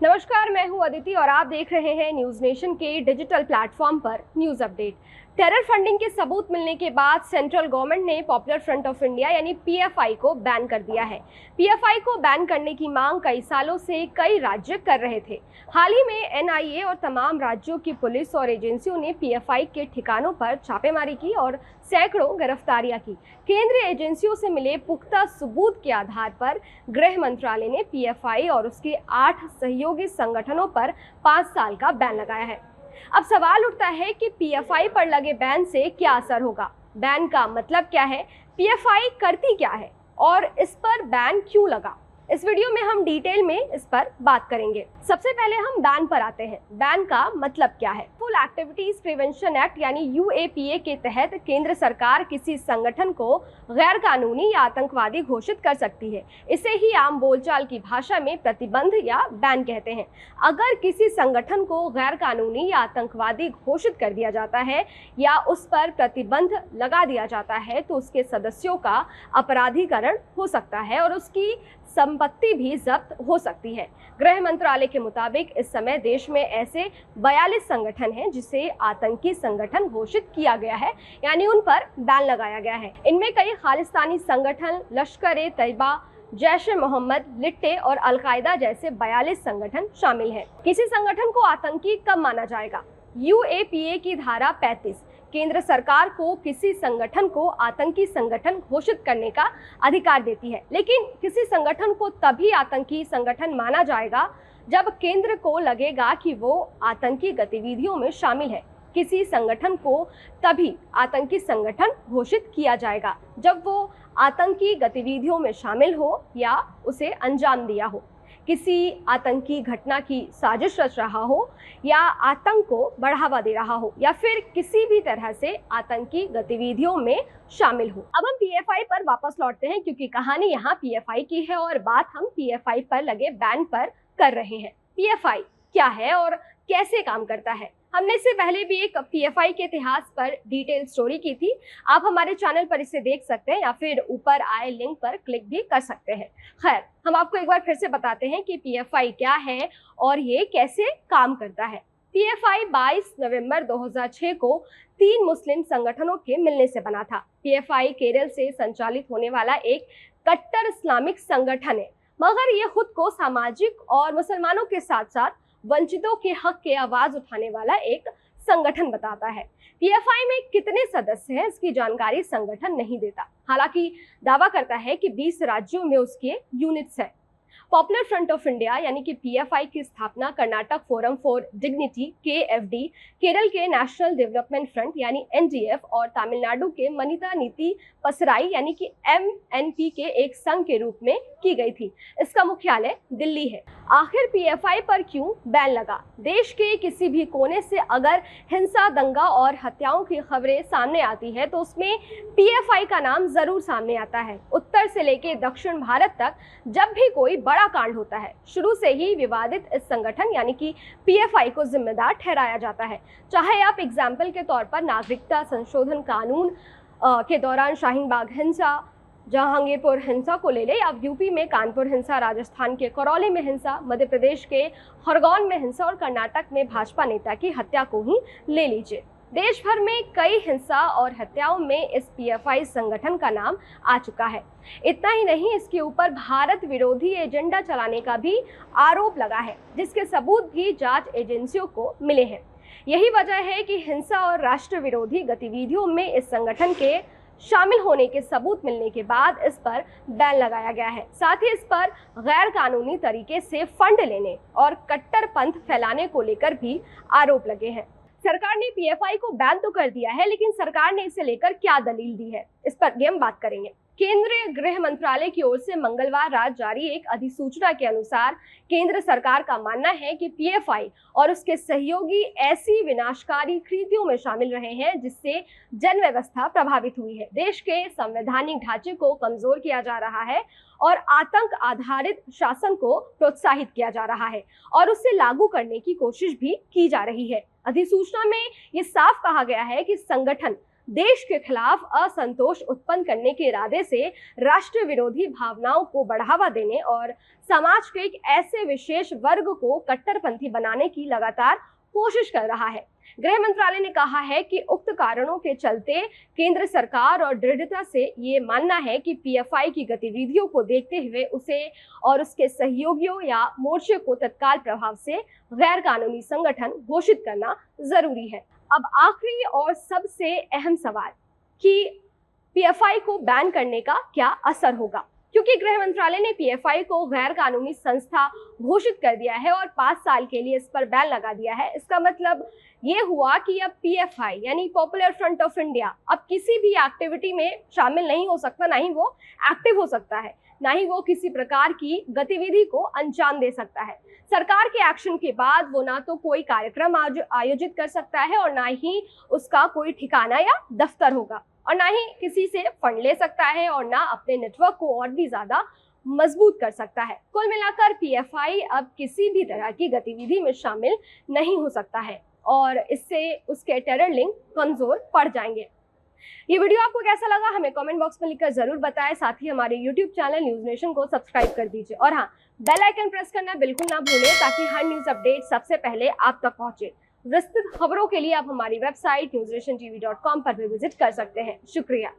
नमस्कार, मैं हूं अदिति और आप देख रहे हैं न्यूज नेशन के डिजिटल प्लेटफॉर्म पर न्यूज अपडेट। टेरर फंडिंग के सबूत मिलने के बाद सेंट्रल गवर्नमेंट ने पॉपुलर फ्रंट ऑफ इंडिया यानी पीएफआई को बैन कर दिया है। पीएफआई को बैन करने की मांग कई सालों से कई राज्य कर रहे थे। हाल ही में एनआईए और तमाम राज्यों की पुलिस और एजेंसियों ने पीएफआई के ठिकानों पर छापेमारी की और सैकड़ों गिरफ्तारियां की। केंद्रीय एजेंसियों से मिले पुख्ता सबूत के आधार पर गृह मंत्रालय ने पीएफआई और उसके 8 सहयोगी संगठनों पर 5 साल का बैन लगाया है। अब सवाल उठता है कि पीएफआई पर लगे बैन से क्या असर होगा, बैन का मतलब क्या है, पीएफआई करती क्या है और इस पर बैन क्यों लगा। इस वीडियो में हम डिटेल में इस पर बात करेंगे। सबसे पहले हम बैन पर आते हैं। बैन का मतलब क्या है? फुल एक्टिविटीज प्रिवेंशन एक्ट यानी यूएपीए के तहत केंद्र सरकार किसी संगठन को गैर कानूनी या आतंकवादी घोषित कर सकती है। इसे ही आम बोलचाल की भाषा में प्रतिबंध या बैन कहते हैं। अगर किसी संगठन को गैर कानूनी या आतंकवादी घोषित कर दिया जाता है या उस पर प्रतिबंध लगा दिया जाता है तो उसके सदस्यों का अपराधीकरण हो सकता है और उसकी संपत्ति भी जब्त हो सकती है। गृह मंत्रालय के मुताबिक इस समय देश में ऐसे 42 संगठन हैं जिसे आतंकी संगठन घोषित किया गया है, यानी उन पर बैन लगाया गया है। इनमें कई खालिस्तानी संगठन, लश्कर-ए-तैयबा, जैश-ए-मोहम्मद, लिट्टे और अल-कायदा जैसे 42 संगठन शामिल हैं। किसी संगठन को आतंकी कब माना जाएगा? यूएपीए की धारा 35 केंद्र सरकार को किसी संगठन को आतंकी संगठन घोषित करने का अधिकार देती है, लेकिन किसी संगठन को तभी आतंकी संगठन माना जाएगा जब केंद्र को लगेगा कि वो आतंकी गतिविधियों में शामिल है। किसी संगठन को तभी आतंकी संगठन घोषित किया जाएगा जब वो आतंकी गतिविधियों में शामिल हो या उसे अंजाम दिया हो, किसी आतंकी घटना की साजिश रच रहा हो या आतंक को बढ़ावा दे रहा हो या फिर किसी भी तरह से आतंकी गतिविधियों में शामिल हो। अब हम पीएफआई पर वापस लौटते हैं क्योंकि कहानी यहाँ पीएफआई की है और बात हम पीएफआई पर लगे बैन पर कर रहे हैं। पीएफआई क्या है और कैसे काम करता है? हमने इससे पहले भी एक पीएफआई के इतिहास पर डिटेल स्टोरी की थी। आप हमारे चैनल पर इसे देख सकते हैं या फिर ऊपर आए लिंक पर क्लिक भी कर सकते हैं। खैर, हम आपको एक बार फिर से बताते हैं कि पीएफआई क्या है और ये कैसे काम करता है। पीएफआई 22 नवंबर 2006 को 3 मुस्लिम संगठनों के मिलने से बना था। पीएफआई केरल से संचालित होने वाला एक कट्टर इस्लामिक संगठन है, मगर ये खुद को सामाजिक और मुसलमानों के साथ साथ वंचितों के हक के आवाज उठाने वाला एक संगठन बताता है। पीएफआई में कितने सदस्य हैं इसकी जानकारी संगठन नहीं देता, हालांकि दावा करता है कि 20 राज्यों में उसके यूनिट्स हैं। पॉपुलर फ्रंट ऑफ इंडिया यानी कि पीएफआई की स्थापना Karnataka forum for dignity KFD, Kerala के नेशनल डेवलपमेंट फ्रंट यानी एनडीएफ और तमिलनाडु के मनीता नीति पसराई यानी कि एमएनपी के एक संघ के रूप में की गई थी। इसका मुख्यालय दिल्ली है। आखिर पीएफआई पर क्यों बैन लगा? देश के किसी भी कोने से अगर हिंसा, दंगा और हत्याओं की खबरें सामने आती है तो उसमें पीएफआई का नाम जरूर सामने आता है। उत्तर से लेकर दक्षिण भारत तक जब भी कोई बड़ा कांड होता है, शुरू से ही विवादित इस संगठन यानी कि पीएफआई को जिम्मेदार ठहराया जाता है। चाहे आप एग्जाम्पल के तौर पर नागरिकता संशोधन कानून के दौरान शाहीन बाग हिंसा, जहांगीरपुर हिंसा को ले ले, या यूपी में कानपुर हिंसा, राजस्थान के करौली में हिंसा, मध्य प्रदेश के खरगोन में हिंसा और कर्नाटक में भाजपा नेता की हत्या को ही ले लीजिए। देश भर में कई हिंसा और हत्याओं में इस पीएफआई संगठन का नाम आ चुका है। इतना ही नहीं, इसके ऊपर भारत विरोधी एजेंडा चलाने का भी आरोप लगा है, जिसके सबूत भी जांच एजेंसियों को मिले हैं। यही वजह है कि हिंसा और राष्ट्र विरोधी गतिविधियों में इस संगठन के शामिल होने के सबूत मिलने के बाद इस पर बैन लगाया गया है। साथ ही इस पर गैर कानूनी तरीके से फंड लेने और कट्टरपंथ फैलाने को लेकर भी आरोप लगे हैं। सरकार ने पीएफआई को बैन तो कर दिया है, लेकिन सरकार ने इसे लेकर क्या दलील दी है, इस पर भी हम बात करेंगे। केंद्रीय गृह मंत्रालय की ओर से मंगलवार रात जारी एक अधिसूचना के अनुसार केंद्र सरकार का मानना है कि पीएफआई और उसके सहयोगी ऐसी विनाशकारी कृतियों में शामिल रहे हैं जिससे जन व्यवस्था प्रभावित हुई है। देश के संवैधानिक ढांचे को कमजोर किया जा रहा है और आतंक आधारित शासन को प्रोत्साहित किया जा रहा है और उसे लागू करने की कोशिश भी की जा रही है। अधिसूचना में ये साफ कहा गया है कि संगठन देश के खिलाफ असंतोष उत्पन्न करने के इरादे से राष्ट्र विरोधी भावनाओं को बढ़ावा देने और समाज के एक ऐसे विशेष वर्ग को कट्टरपंथी बनाने की लगातार कोशिश कर रहा है। गृह मंत्रालय ने कहा है कि उक्त कारणों के चलते केंद्र सरकार और दृढ़ता से ये मानना है कि पीएफआई की गतिविधियों को देखते हुए उसे और उसके सहयोगियों या मोर्चे को तत्काल प्रभाव से गैर कानूनी संगठन घोषित करना जरूरी है। अब आखिरी और सबसे अहम सवाल कि पीएफआई को बैन करने का क्या असर होगा, क्योंकि गृह मंत्रालय ने पीएफआई को गैर कानूनी संस्था घोषित कर दिया है और 5 साल के लिए इस पर बैन लगा दिया है। इसका मतलब ये हुआ कि अब पीएफआई यानी पॉपुलर फ्रंट ऑफ इंडिया अब किसी भी एक्टिविटी में शामिल नहीं हो सकता, ना ही वो एक्टिव हो सकता है, ना ही वो किसी प्रकार की गतिविधि को अंजाम दे सकता है। सरकार के एक्शन के बाद वो ना तो कोई कार्यक्रम आयोजित कर सकता है और ना ही उसका कोई ठिकाना या दफ्तर होगा और ना ही किसी से फंड ले सकता है और ना अपने नेटवर्क को और भी ज्यादा मजबूत कर सकता है। कुल मिलाकर पीएफआई अब किसी भी तरह की गतिविधि में शामिल नहीं हो सकता है और इससे उसके टेरर लिंक कमजोर पड़ जाएंगे। ये वीडियो आपको कैसा लगा हमें कमेंट बॉक्स में लिखकर जरूर बताएं। साथ ही हमारे यूट्यूब चैनल न्यूज नेशन को सब्सक्राइब कर दीजिए और हाँ, बेल आइकन प्रेस करना बिल्कुल ना भूलें ताकि हर न्यूज अपडेट सबसे पहले आप तक पहुंचे। विस्तृत खबरों के लिए आप हमारी वेबसाइट newsnationtv.com पर भी विजिट कर सकते हैं। शुक्रिया।